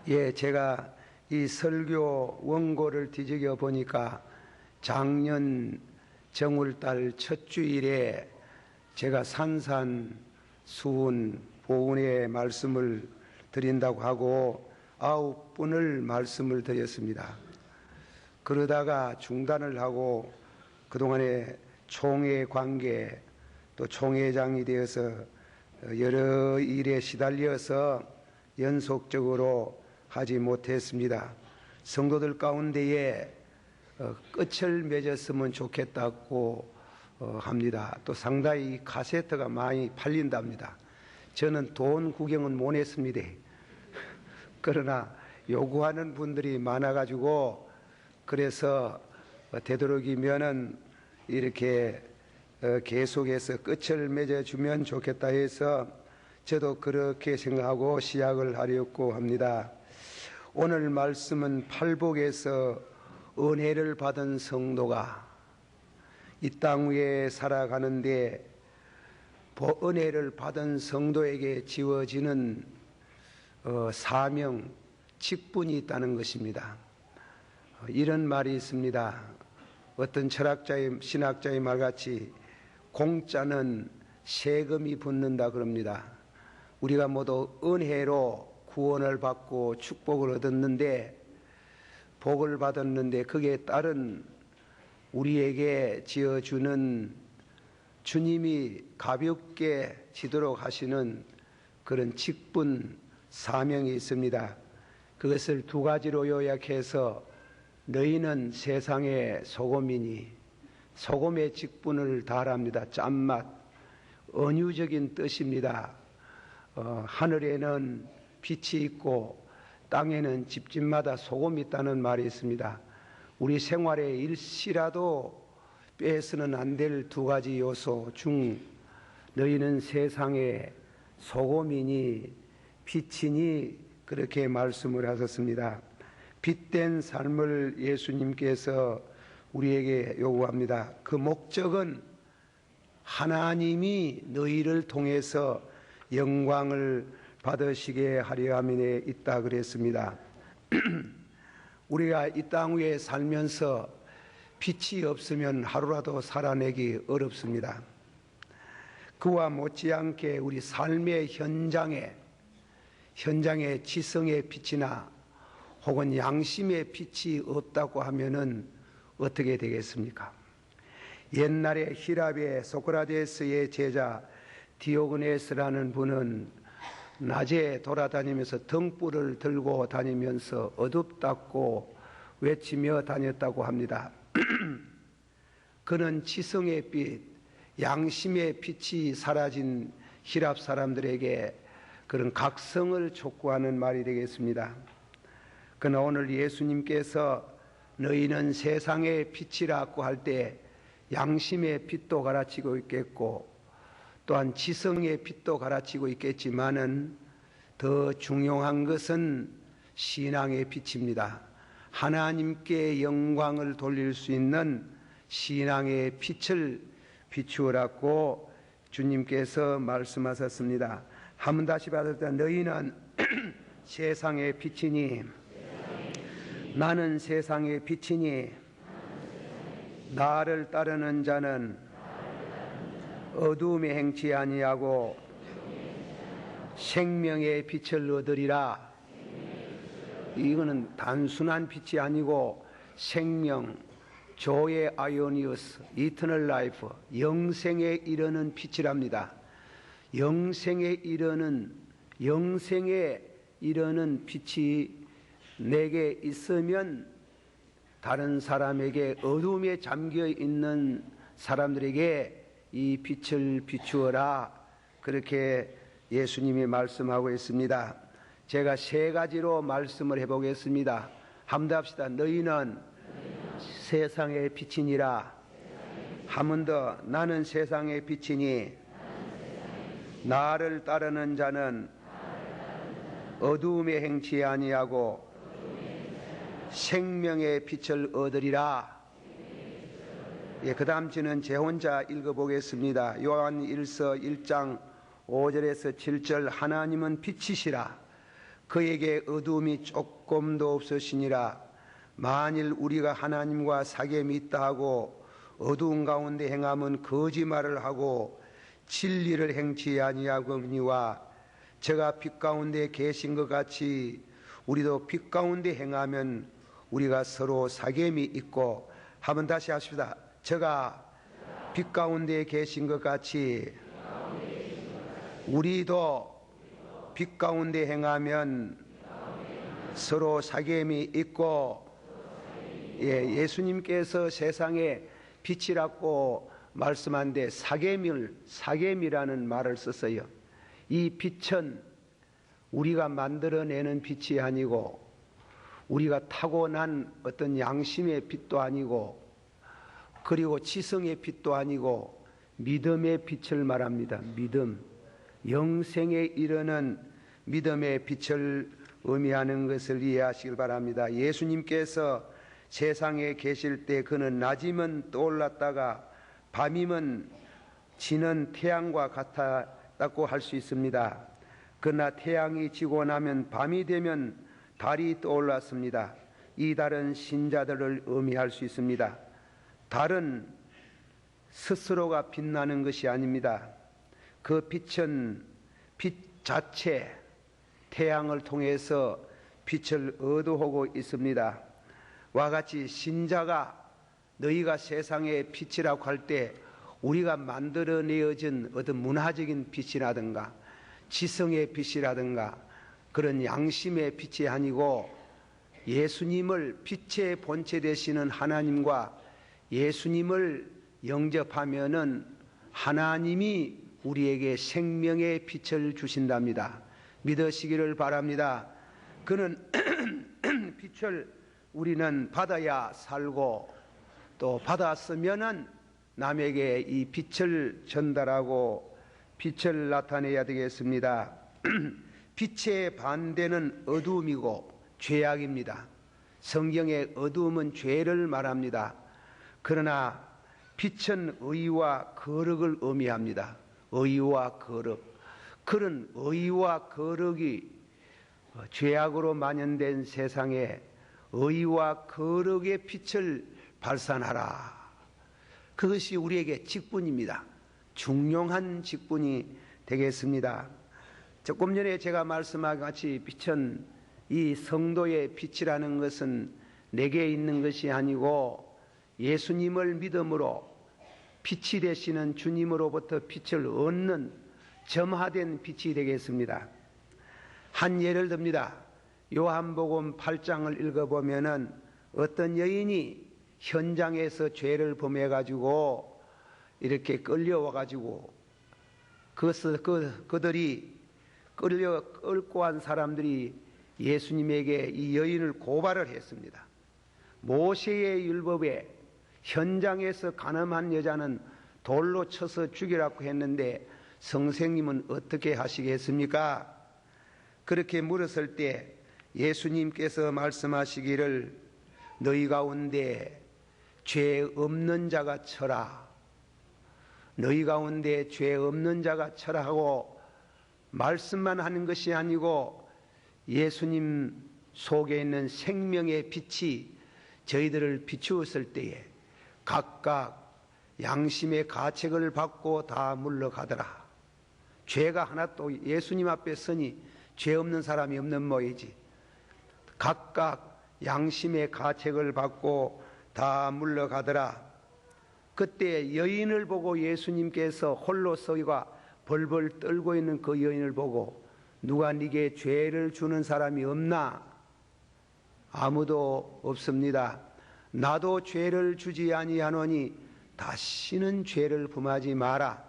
예, 제가 이 설교 원고를 뒤적여 보니까 작년 정월달 첫 주일에 제가 산산수훈 보훈의 말씀을 드린다고 하고 9분을 말씀을 드렸습니다. 그러다가 중단을 하고 그동안에 총회 관계 또 총회장이 되어서 여러 일에 시달려서 연속적으로 하지 못했습니다. 성도들 가운데에 끝을 맺었으면 좋겠다고 합니다. 또 상당히 카세트가 많이 팔린답니다. 저는 돈 구경은 못 했습니다. 그러나 요구하는 분들이 많아가지고 그래서 되도록이면은 이렇게 계속해서 끝을 맺어주면 좋겠다 해서 저도 그렇게 생각하고 시작을 하려고 합니다. 오늘 말씀은 팔복에서 은혜를 받은 성도가 이 땅 위에 살아가는데 은혜를 받은 성도에게 지워지는 사명, 직분이 있다는 것입니다. 이런 말이 있습니다. 어떤 철학자의 신학자의 말같이 공짜는 세금이 붙는다 그럽니다. 우리가 모두 은혜로 구원을 받고 축복을 얻었는데 복을 받았는데 거기에 따른 우리에게 지어주는 주님이 가볍게 지도록 하시는 그런 직분 사명이 있습니다. 그것을 두 가지로 요약해서 너희는 세상의 소금이니 소금의 직분을 다합니다. 짠맛, 은유적인 뜻입니다. 하늘에는 빛이 있고 땅에는 집집마다 소금이 있다는 말이 있습니다. 우리 생활에 일시라도 빼서는 안 될 두 가지 요소 중 너희는 세상의 소금이니 빛이니 그렇게 말씀을 하셨습니다. 빛된 삶을 예수님께서 우리에게 요구합니다. 그 목적은 하나님이 너희를 통해서 영광을 받으시게 하려 함에 있다 그랬습니다. 우리가 이 땅 위에 살면서 빛이 없으면 하루라도 살아내기 어렵습니다. 그와 못지않게 우리 삶의 현장에 지성의 빛이나 혹은 양심의 빛이 없다고 하면은 어떻게 되겠습니까? 옛날에 히랍의 소크라테스의 제자 디오그네스라는 분은 낮에 돌아다니면서 등불을 들고 다니면서 어둡다고 외치며 다녔다고 합니다. 그는 지성의 빛, 양심의 빛이 사라진 히랍 사람들에게 그런 각성을 촉구하는 말이 되겠습니다. 그러나 오늘 예수님께서 너희는 세상의 빛이라고 할 때 양심의 빛도 가르치고 있겠고 또한 지성의 빛도 가르치고 있겠지만은 더 중요한 것은 신앙의 빛입니다. 하나님께 영광을 돌릴 수 있는 신앙의 빛을 비추어라고 주님께서 말씀하셨습니다. 한번 다시 받을 때 너희는 세상의 빛이니 나는 세상의 빛이니 나를 따르는 자는 어두움에 행치 아니하고 생명의 빛을 얻으리라. 이거는 단순한 빛이 아니고 생명, 조의 아이오니우스, 이터널 라이프, 영생에 이르는 빛이랍니다. 영생에 이르는 빛이 내게 있으면 다른 사람에게 어둠에 잠겨 있는 사람들에게 이 빛을 비추어라. 그렇게 예수님이 말씀하고 있습니다. 제가 세 가지로 말씀을 해보겠습니다. 한번 합시다. 너희는 세상의 빛이니라. 한 번 더. 나는 세상의 빛이니 나를 따르는 자는 어두움에 행치 아니하고 생명의 빛을 얻으리라. 예, 그 다음 주는 제 혼자 읽어보겠습니다. 요한 1서 1장 5절에서 7절 하나님은 빛이시라. 그에게 어두움이 조금도 없으시니라. 만일 우리가 하나님과 사귐이 있다 하고 어두운 가운데 행함은 거짓말을 하고 진리를 행치 아니하거니와 저가 빛 가운데 계신 것 같이 우리도 빛 가운데 행하면 우리가 서로 사귐이 있고. 한번 다시 하십시다. 저가 빛 가운데 계신 것 같이 우리도 빛 가운데 행하면 서로 사귐이 있고. 예수님께서 세상에 빛이라고 말씀한데 사귐이라는 말을 썼어요. 이 빛은 우리가 만들어내는 빛이 아니고 우리가 타고난 어떤 양심의 빛도 아니고 그리고 지성의 빛도 아니고 믿음의 빛을 말합니다. 믿음, 영생에 이르는 믿음의 빛을 의미하는 것을 이해하시길 바랍니다. 예수님께서 세상에 계실 때 그는 낮이면 떠올랐다가 밤이면 지는 태양과 같았다고 할 수 있습니다. 그러나 태양이 지고 나면 밤이 되면 달이 떠올랐습니다. 이 달은 신자들을 의미할 수 있습니다. 달은 스스로가 빛나는 것이 아닙니다. 그 빛은 빛 자체, 태양을 통해서 빛을 얻어오고 있습니다. 와 같이 신자가 너희가 세상의 빛이라고 할 때 우리가 만들어내어진 어떤 문화적인 빛이라든가 지성의 빛이라든가 그런 양심의 빛이 아니고 예수님을 빛의 본체 되시는 하나님과 예수님을 영접하면은 하나님이 우리에게 생명의 빛을 주신답니다. 믿으시기를 바랍니다. 그는 빛을 우리는 받아야 살고 또 받았으면은 남에게 이 빛을 전달하고 빛을 나타내야 되겠습니다. 빛의 반대는 어두움이고 죄악입니다. 성경의 어두움은 죄를 말합니다. 그러나 빛은 의와 거룩을 의미합니다. 의와 거룩. 그런 의와 거룩이 죄악으로 만연된 세상에 의와 거룩의 빛을 발산하라. 그것이 우리에게 직분입니다. 중요한 직분이 되겠습니다. 조금 전에 제가 말씀한 같이 빛은 이 성도의 빛이라는 것은 내게 있는 것이 아니고 예수님을 믿음으로 빛이 되시는 주님으로부터 빛을 얻는 점화된 빛이 되겠습니다. 한 예를 듭니다. 요한복음 8장을 읽어보면은 어떤 여인이 현장에서 죄를 범해가지고 이렇게 끌려와가지고 그들이 끌고 간 사람들이 예수님에게 이 여인을 고발을 했습니다. 모세의 율법에 현장에서 간음한 여자는 돌로 쳐서 죽이라고 했는데 선생님은 어떻게 하시겠습니까? 그렇게 물었을 때 예수님께서 말씀하시기를 너희 가운데 죄 없는 자가 쳐라. 너희 가운데 죄 없는 자가 쳐라 하고 말씀만 하는 것이 아니고 예수님 속에 있는 생명의 빛이 저희들을 비추었을 때에 각각 양심의 가책을 받고 다 물러가더라. 죄가 하나도 예수님 앞에 서니 죄 없는 사람이 없는 모이지. 각각 양심의 가책을 받고 다 물러가더라. 그때 여인을 보고 예수님께서 홀로 서기가 벌벌 떨고 있는 그 여인을 보고 누가 네게 죄를 주는 사람이 없나? 아무도 없습니다. 나도 죄를 주지 아니하노니 다시는 죄를 범하지 마라.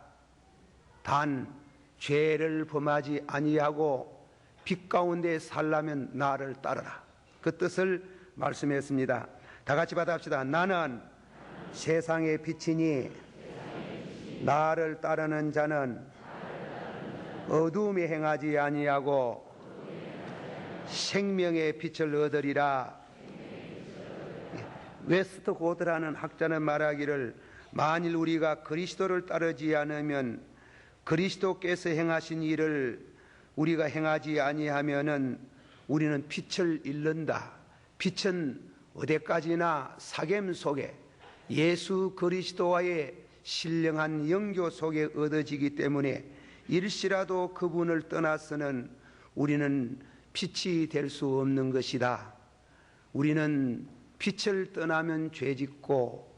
단 죄를 범하지 아니하고 빛 가운데 살라면 나를 따르라. 그 뜻을 말씀했습니다. 다 같이 받아합시다. 나는 세상의 빛이니 나를 따르는 자는 어두움에 행하지 아니하고 생명의 빛을 얻으리라. 웨스트 고드라는 학자는 말하기를 만일 우리가 그리스도를 따르지 않으면 그리스도께서 행하신 일을 우리가 행하지 아니하면은 우리는 빛을 잃는다. 빛은 어디까지나 사귐 속에 예수 그리스도와의 신령한 영교 속에 얻어지기 때문에 일시라도 그분을 떠나서는 우리는 빛이 될 수 없는 것이다. 우리는 빛을 떠나면 죄짓고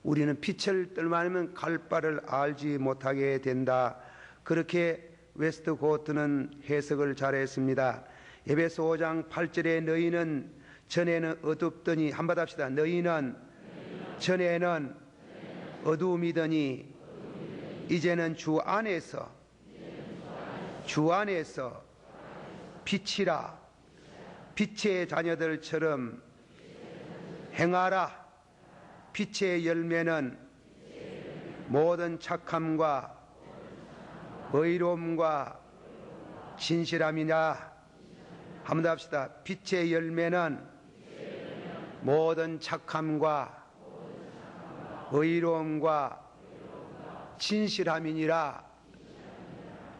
우리는 빛을 떠나면 갈 바를 알지 못하게 된다. 그렇게 웨스트고트는 해석을 잘했습니다. 에베소 5장 8절에 너희는 전에는 어둡더니 한번 합시다. 너희는 전에는 어두움이더니 이제는 주 안에서 빛이라. 빛의 자녀들처럼 행하라. 빛의 열매는 모든 착함과 의로움과 진실함이냐. 한번 더 합시다. 빛의 열매는 모든 착함과 의로움과 진실함이니라.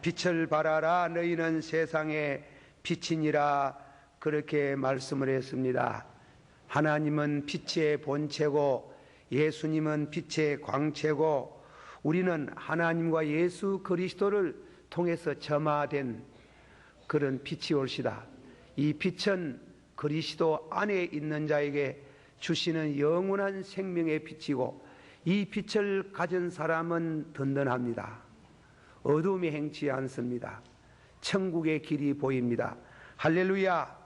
빛을 발하라. 너희는 세상의 빛이니라. 그렇게 말씀을 했습니다. 하나님은 빛의 본체고 예수님은 빛의 광채고 우리는 하나님과 예수 그리스도를 통해서 점화된 그런 빛이 올시다. 이 빛은 그리스도 안에 있는 자에게 주시는 영원한 생명의 빛이고 이 빛을 가진 사람은 든든합니다. 어둠이 행치 않습니다. 천국의 길이 보입니다. 할렐루야.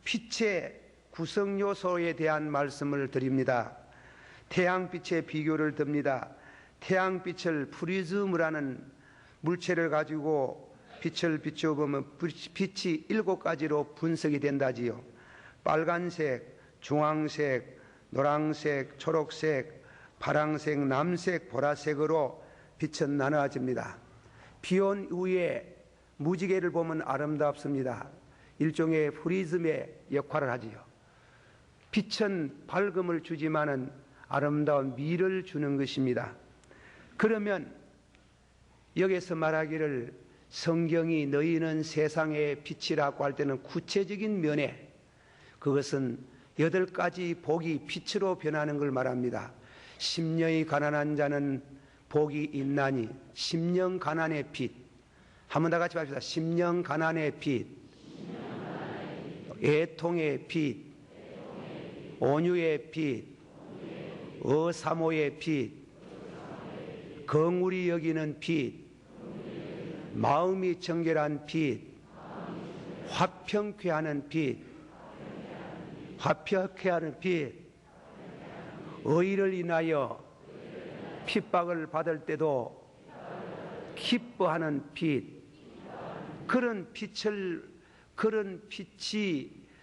빛의 구성 요소에 대한 말씀을 드립니다. 태양빛의 비교를 듭니다. 태양빛을 프리즘이라는 물체를 가지고 빛을 비춰보면 빛이 7가지로 분석이 된다지요. 빨간색, 중앙색, 노란색, 초록색, 파란색, 남색, 보라색으로 빛은 나눠집니다. 비온 후에 무지개를 보면 아름답습니다. 일종의 프리즘의 역할을 하지요. 빛은 밝음을 주지만은 아름다운 미를 주는 것입니다. 그러면 여기서 말하기를 성경이 너희는 세상의 빛이라고 할 때는 구체적인 면에 그것은 8가지 복이 빛으로 변하는 걸 말합니다. 심령이 가난한 자는 복이 있나니. 심령 가난의 빛. 한번 다 같이 합시다. 심령 가난의 빛, 애통의 빛, 온유의 빛, 어사모의 빛, 긍휼히 여기는 빛, 마음이 정결한 빛, 화평케 하는 빛, 화평케 하는 빛, 의를 인하여 핍박을 받을 때도 기뻐하는 빛. 그런 빛이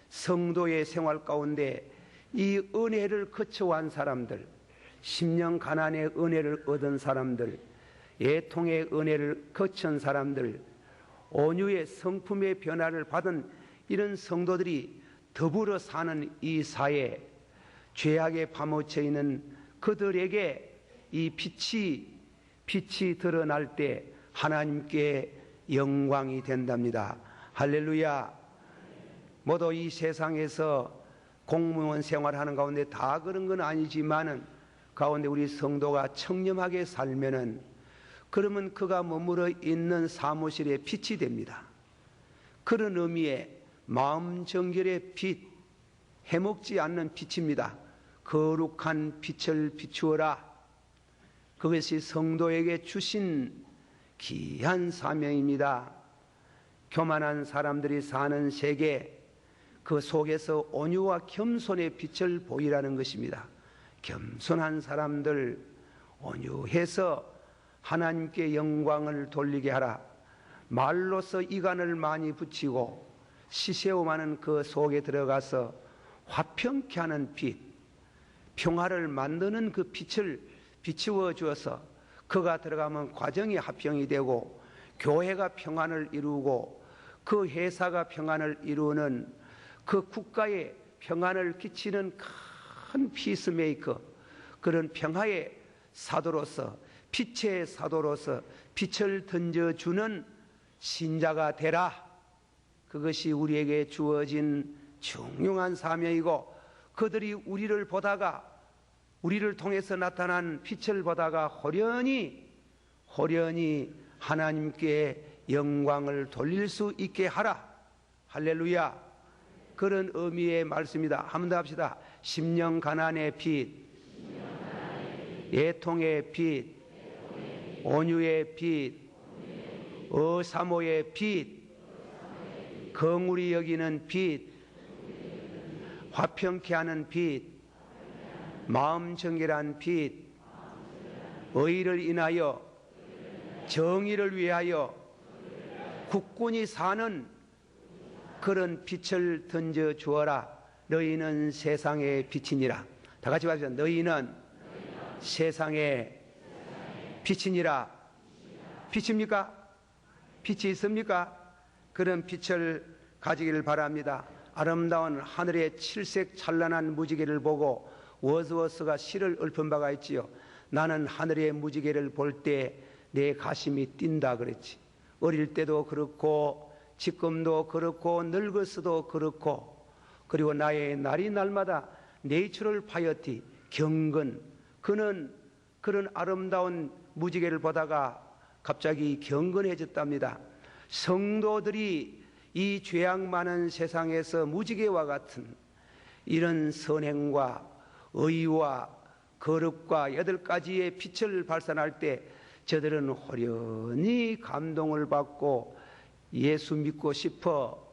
성도의 생활 가운데 이 은혜를 거쳐온 사람들, 심령 가난의 은혜를 얻은 사람들, 애통의 은혜를 거친 사람들, 온유의 성품의 변화를 받은 이런 성도들이 더불어 사는 이 사회, 죄악에 파묻혀 있는 그들에게 이 빛이 드러날 때 하나님께 영광이 된답니다. 할렐루야. 모두 이 세상에서 공무원 생활하는 가운데 다 그런 건 아니지만은 가운데 우리 성도가 청렴하게 살면은 그러면 그가 머물러 있는 사무실에 빛이 됩니다. 그런 의미의 마음 정결의 빛, 해먹지 않는 빛입니다. 거룩한 빛을 비추어라. 그것이 성도에게 주신 귀한 사명입니다. 교만한 사람들이 사는 세계, 그 속에서 온유와 겸손의 빛을 보이라는 것입니다. 겸손한 사람들, 온유해서 하나님께 영광을 돌리게 하라. 말로서 이간을 많이 붙이고 시세움하는 그 속에 들어가서 화평케 하는 빛, 평화를 만드는 그 빛을 비추어 주어서 그가 들어가면 과정이 화평이 되고 교회가 평안을 이루고 그 회사가 평안을 이루는 그 국가에 평안을 끼치는 큰 피스메이커, 그런 평화의 사도로서, 빛의 사도로서 빛을 던져주는 신자가 되라. 그것이 우리에게 주어진 중요한 사명이고, 그들이 우리를 보다가, 우리를 통해서 나타난 빛을 보다가 호련히 하나님께 영광을 돌릴 수 있게 하라. 할렐루야. 그런 의미의 말씀이다. 한 번 더 합시다. 심령 가난의 빛, 애통의 빛, 온유의 빛, 어사모의 빛, 긍휼히 여기는 빛, 화평케 하는 빛, 마음 정결한 빛, 의를 인하여 정의를 위하여 굳건히 사는 그런 빛을 던져 주어라. 너희는 세상의 빛이니라. 다 같이 말합시다. 너희는 세상의 빛이니라. 빛입니까? 빛이 있습니까? 그런 빛을 가지기를 바랍니다. 아름다운 하늘의 칠색 찬란한 무지개를 보고 워스워스가 시를 읊은 바가 있지요. 나는 하늘의 무지개를 볼 때 내 가슴이 뛴다 그랬지. 어릴 때도 그렇고 지금도 그렇고 늙었어도 그렇고, 그리고 나의 날이 날마다 내추럴 파이어티 경건, 그는 그런 아름다운 무지개를 보다가 갑자기 경건해졌답니다. 성도들이 이 죄악 많은 세상에서 무지개와 같은 이런 선행과 의와 거룩과 8가지의 빛을 발산할 때 저들은 호련히 감동을 받고 예수 믿고 싶어,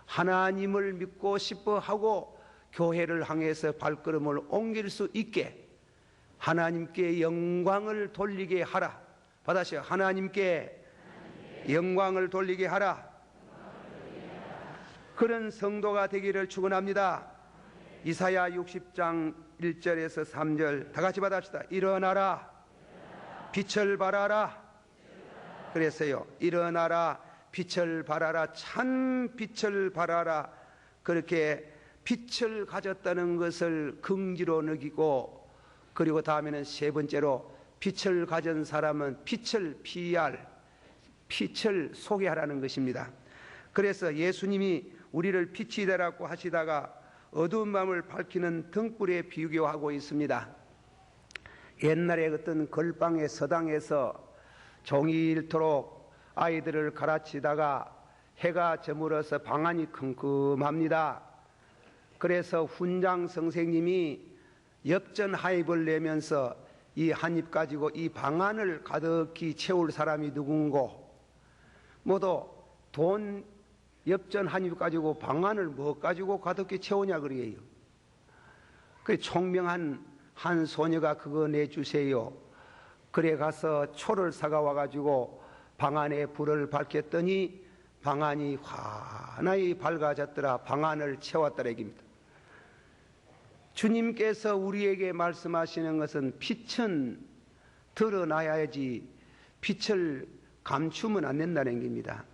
하나님을 믿고 싶어 하고 교회를 향해서 발걸음을 옮길 수 있게 하나님께 영광을 돌리게 하라. 받아시오. 하나님께 영광을 돌리게 하라. 그런 성도가 되기를 축원합니다. 이사야 60장 1절에서 3절 다 같이 받아봅시다. 일어나라, 빛을 발하라. 그랬어요. 일어나라, 빛을 발하라, 찬 빛을 발하라. 그렇게 빛을 가졌다는 것을 긍지로 느끼고, 그리고 다음에는 세 번째로 빛을 가진 사람은 빛을 빛을 소개하라는 것입니다. 그래서 예수님이 우리를 빛이 되라고 하시다가 어두운 밤을 밝히는 등불에 비교하고 있습니다. 옛날에 어떤 걸방의 서당에서 종일토록 아이들을 가르치다가 해가 저물어서 방안이 컴컴합니다. 그래서 훈장 선생님이 엽전 하입을 내면서 이 한 입 가지고 이 방안을 가득히 채울 사람이 누군고, 모두 돈 엽전 한 입 가지고 방안을 뭐 가지고 가득히 채우냐 그래요. 그 총명한 한 소녀가 그거 내주세요. 그래 가서 초를 사가 와가지고 방안에 불을 밝혔더니 방안이 환하게 밝아졌더라. 방안을 채웠더라 얘기입니다. 주님께서 우리에게 말씀하시는 것은 빛은 드러나야지 빛을 감추면 안 된다는 얘기입니다.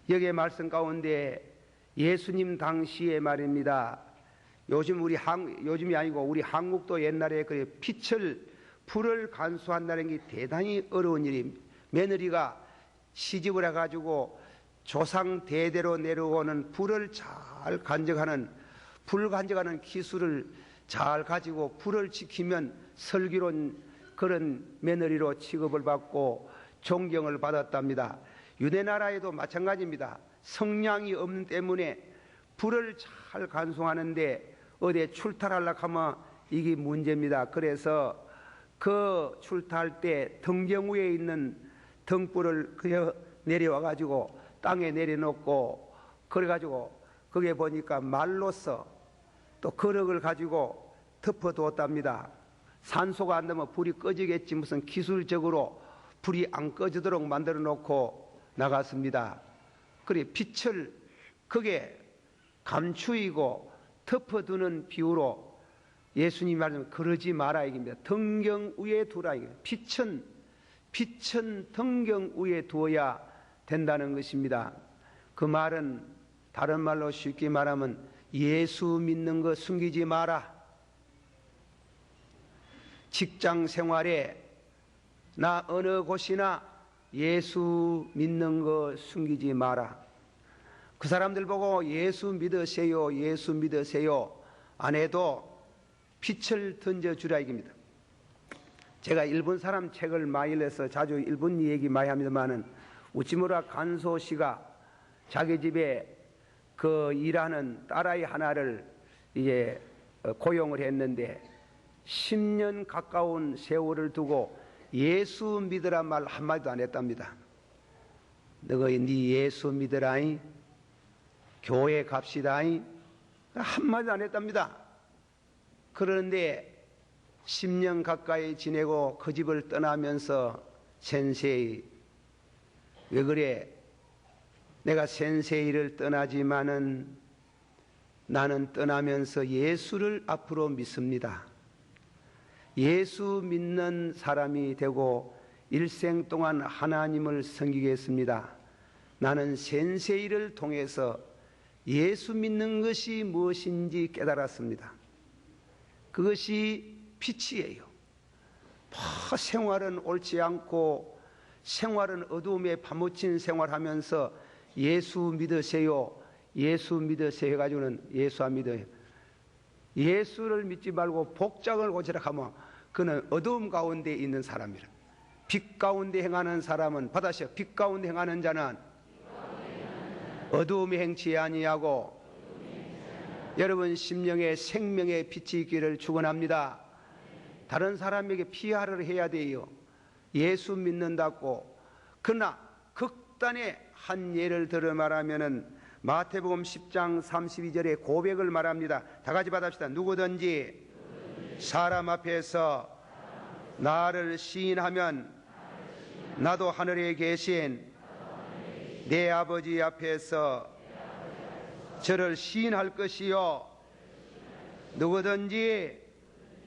여기에 말씀 가운데 예수님 당시에 말입니다. 요즘이 아니고 우리 한국도 옛날에 그 불을 간수한다는 게 대단히 어려운 일입니다. 며느리가 시집을 해가지고 조상 대대로 내려오는 불을 잘 간직하는 기술을 잘 가지고 불을 지키면 슬기로운 그런 며느리로 취급을 받고 존경을 받았답니다. 유대나라에도 마찬가지입니다. 성량이 없는 때문에 불을 잘 간수하는데 어디에 출탈하려고 하면 이게 문제입니다. 그래서 그 출탈할 때 등경 위에 있는 등불을 그냥 내려와 가지고 땅에 내려놓고, 그래 가지고 거기에 보니까 말로써 또 거럭을 가지고 덮어두었답니다. 산소가 안 되면 불이 꺼지겠지 무슨 기술적으로 불이 안 꺼지도록 만들어 놓고 나갔습니다. 그래 빛을 그게 감추이고 덮어두는 비유로 예수님 말씀 그러지 마라 이깁니다. 등경 위에 두라 이깁니다. 빛은 등경 위에 두어야 된다는 것입니다. 그 말은 다른 말로 쉽게 말하면 예수 믿는 거 숨기지 마라. 직장 생활에 나 어느 곳이나 예수 믿는 거 숨기지 마라. 그 사람들 보고 예수 믿으세요, 예수 믿으세요 안 해도 빛을 던져주라 이깁니다. 제가 일본 사람 책을 많이 읽어서 자주 일본 얘기 많이 합니다만은 우치무라 간소 씨가 자기 집에 그 일하는 딸아이 하나를 이제 고용을 했는데 10년 가까운 세월을 두고 예수 믿으란 말 한마디도 안 했답니다. 너희 네 예수 믿으라이, 교회 갑시다이, 한마디도 안 했답니다. 그런데 10년 가까이 지내고 그 집을 떠나면서 센세이, 왜 그래? 내가 센세이를 떠나지만은 나는 떠나면서 예수를 앞으로 믿습니다. 예수 믿는 사람이 되고 일생 동안 하나님을 섬기겠습니다. 나는 센세이를 통해서 예수 믿는 것이 무엇인지 깨달았습니다. 그것이 빛이에요. 생활은 옳지 않고 생활은 어두움에 파묻힌 생활하면서 예수 믿으세요, 예수 믿으세요 해가지고는 예수 안 믿어요. 예수를 믿지 말고 복장을 고치라 하면 그는 어두움 가운데 있는 사람이라. 빛 가운데 행하는 사람은 받아시오. 빛 가운데 행하는 자는 어두움에 행치 아니하고 여러분 심령에 생명의 빛이 있기를 축원합니다. 다른 사람에게 피하를 해야 돼요. 예수 믿는다고. 그러나 극단의 한 예를 들어 말하면은 마태복음 10장 32절에 고백을 말합니다. 다 같이 받읍시다. 누구든지 사람 앞에서 나를 시인하면 나도 하늘에 계신 내 아버지 앞에서 저를 시인할 것이요, 누구든지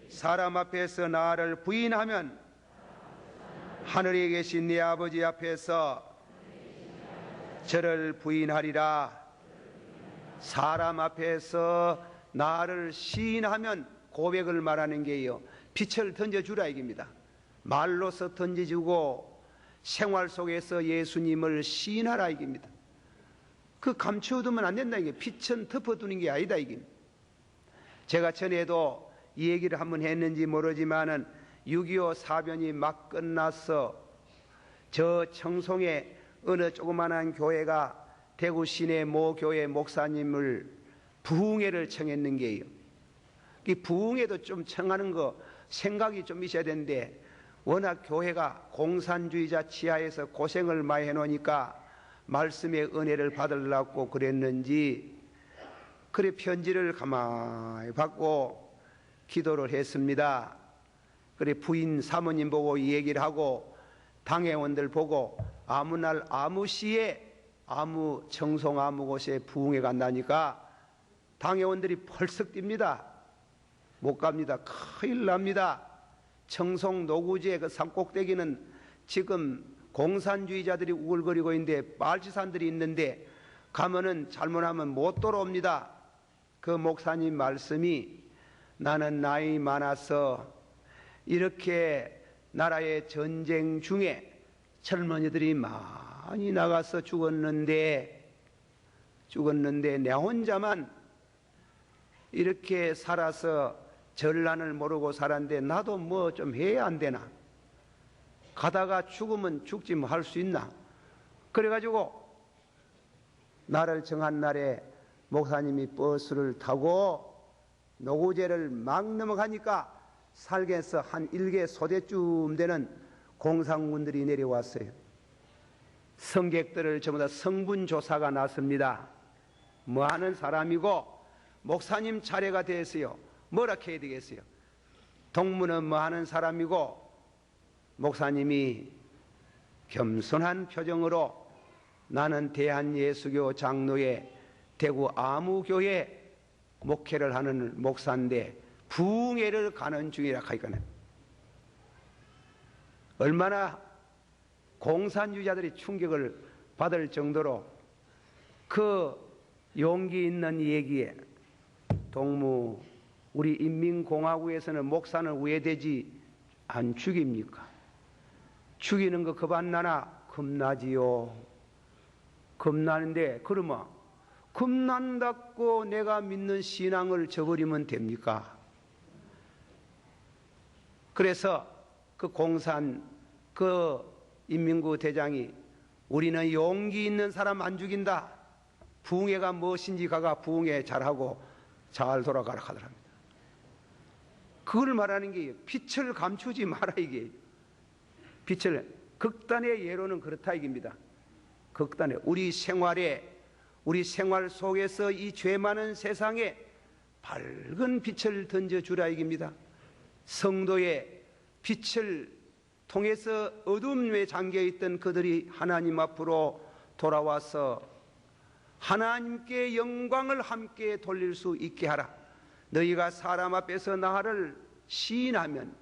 사람 앞에서 나를 부인하면 하늘에 계신 내 아버지 앞에서 저를 부인하리라. 사람 앞에서 나를 시인하면 고백을 말하는 게요, 빛을 던져주라 이깁니다. 말로서 던져주고 생활 속에서 예수님을 시인하라 이깁니다. 그 감추어두면 안 된다 이게. 빛은 덮어두는 게 아니다 이게. 제가 전에도 이 얘기를 한번 했는지 모르지만은 6.25 사변이 막 끝나서 저 청송에 어느 조그만한 교회가 대구 시내 모 교회 목사님을 부흥회를 청했는 게요. 이 부흥회도 좀 청하는 거 생각이 좀 있어야 되는데 워낙 교회가 공산주의자 치하에서 고생을 많이 해놓으니까 말씀의 은혜를 받으려고 그랬는지 그래 편지를 가만히 받고 기도를 했습니다. 그래 부인 사모님 보고 이 얘기를 하고 당회원들 보고 아무 날 아무 시에 아무 청송 아무 곳에 부흥회 간다니까 당회원들이 펄썩 뜁니다. 못 갑니다. 큰일 납니다. 청송 노구지의 그 산꼭대기는 지금 공산주의자들이 우글거리고 있는데 빨치산들이 있는데 가면은 잘못하면 못 돌아옵니다. 그 목사님 말씀이 나는 나이 많아서 이렇게 나라의 전쟁 중에 젊은이들이 많이 나가서 죽었는데 내 혼자만 이렇게 살아서 전란을 모르고 살았는데 나도 뭐 좀 해야 안 되나? 가다가 죽으면 죽지 뭐 할 수 있나? 그래가지고 나를 정한 날에 목사님이 버스를 타고 노구제를 막 넘어가니까 살게서 한 일개 소대쯤 되는 공산군들이 내려왔어요. 성객들을 전부 다 성분 조사가 났습니다. 뭐 하는 사람이고 목사님 차례가 됐어요. 뭐라 해야 되겠어요? 동무는 뭐 하는 사람이고 목사님이 겸손한 표정으로 나는 대한예수교 장로의 대구 아무교회 목회를 하는 목사인데 부흥회를 가는 중이라 하니까는 얼마나 공산주의자들이 충격을 받을 정도로 그 용기 있는 얘기에 동무 우리 인민공화국에서는 목사는 왜 되지 안 죽입니까? 죽이는 거 겁 안 나나? 겁나지요. 겁나는데 그러면 금난답고 내가 믿는 신앙을 저버리면 됩니까? 그래서 그 공산 그 인민구 대장이 우리는 용기 있는 사람 안 죽인다. 부흥회가 무엇인지 가가 부흥회 잘하고 잘 돌아가라 하더랍니다. 그걸 말하는 게 빛을 감추지 마라 이게. 빛을 극단의 예로는 그렇다 이깁니다. 극단의 우리 생활 속에서 이 죄 많은 세상에 밝은 빛을 던져주라 이깁니다. 성도의 빛을 통해서 어둠에 잠겨있던 그들이 하나님 앞으로 돌아와서 하나님께 영광을 함께 돌릴 수 있게 하라. 너희가 사람 앞에서 나를 시인하면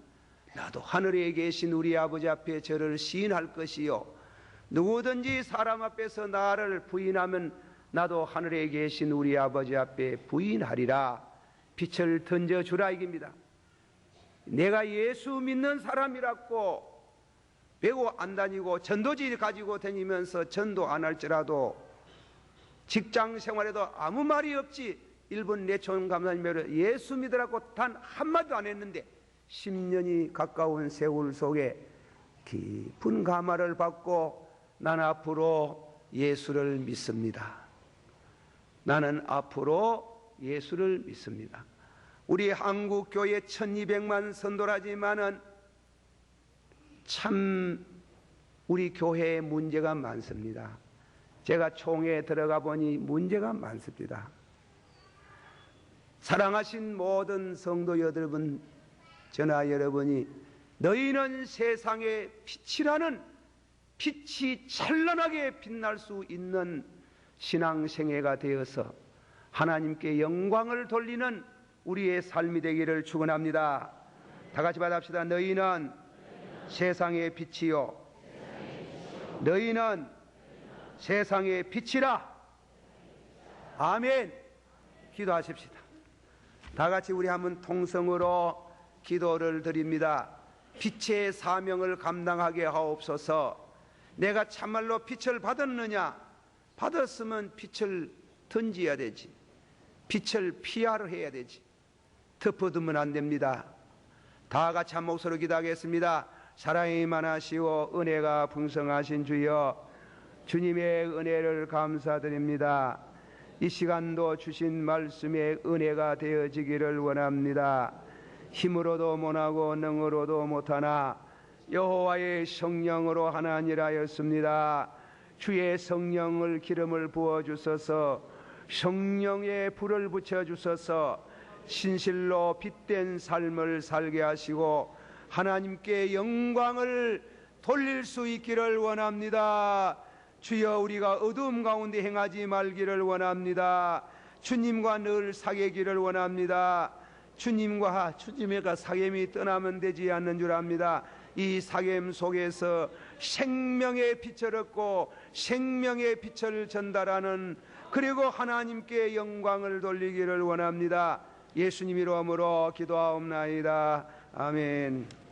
나도 하늘에 계신 우리 아버지 앞에 저를 시인할 것이요, 누구든지 사람 앞에서 나를 부인하면 나도 하늘에 계신 우리 아버지 앞에 부인하리라. 빛을 던져주라 이깁니다. 내가 예수 믿는 사람이라고 배고 안 다니고 전도지 가지고 다니면서 전도 안 할지라도 직장 생활에도 아무 말이 없지, 일본 내촌 감사님으로 예수 믿으라고 단 한마디도 안 했는데 10년이 가까운 세월 속에 깊은 감화를 받고 난 앞으로 예수를 믿습니다. 나는 앞으로 예수를 믿습니다. 우리 한국교회 1200만 선도라지만은 참 우리 교회에 문제가 많습니다. 제가 총회에 들어가 보니 문제가 많습니다. 사랑하신 모든 성도 여러분, 저나 여러분이 너희는 세상의 빛이라는 빛이 찬란하게 빛날 수 있는 신앙생애가 되어서 하나님께 영광을 돌리는 우리의 삶이 되기를 축원합니다. 다 같이 받읍시다. 너희는 세상의 빛이요, 너희는 세상의 빛이라. 아멘. 기도하십시다. 다 같이 우리 한번 통성으로 기도를 드립니다. 빛의 사명을 감당하게 하옵소서. 내가 참말로 빛을 받았느냐? 받았으면 빛을 던져야 되지, 빛을 피하려 해야 되지, 덮어두면 안 됩니다. 다 같이 한 목소리로 기도하겠습니다. 사랑이 많으시오 은혜가 풍성하신 주여, 주님의 은혜를 감사드립니다. 이 시간도 주신 말씀의 은혜가 되어지기를 원합니다. 힘으로도 못하고 능으로도 못하나 여호와의 성령으로 하나니라 하였습니다. 주의 성령을 기름을 부어주소서, 성령의 불을 붙여주소서, 신실로 빛된 삶을 살게 하시고 하나님께 영광을 돌릴 수 있기를 원합니다. 주여, 우리가 어두움 가운데 행하지 말기를 원합니다. 주님과 늘 사귀기를 원합니다. 주님과 사귐이 떠나면 되지 않는 줄 압니다. 이 사귐 속에서 생명의 빛을 얻고 생명의 빛을 전달하는, 그리고 하나님께 영광을 돌리기를 원합니다. 예수님 이름으로 기도하옵나이다. 아멘.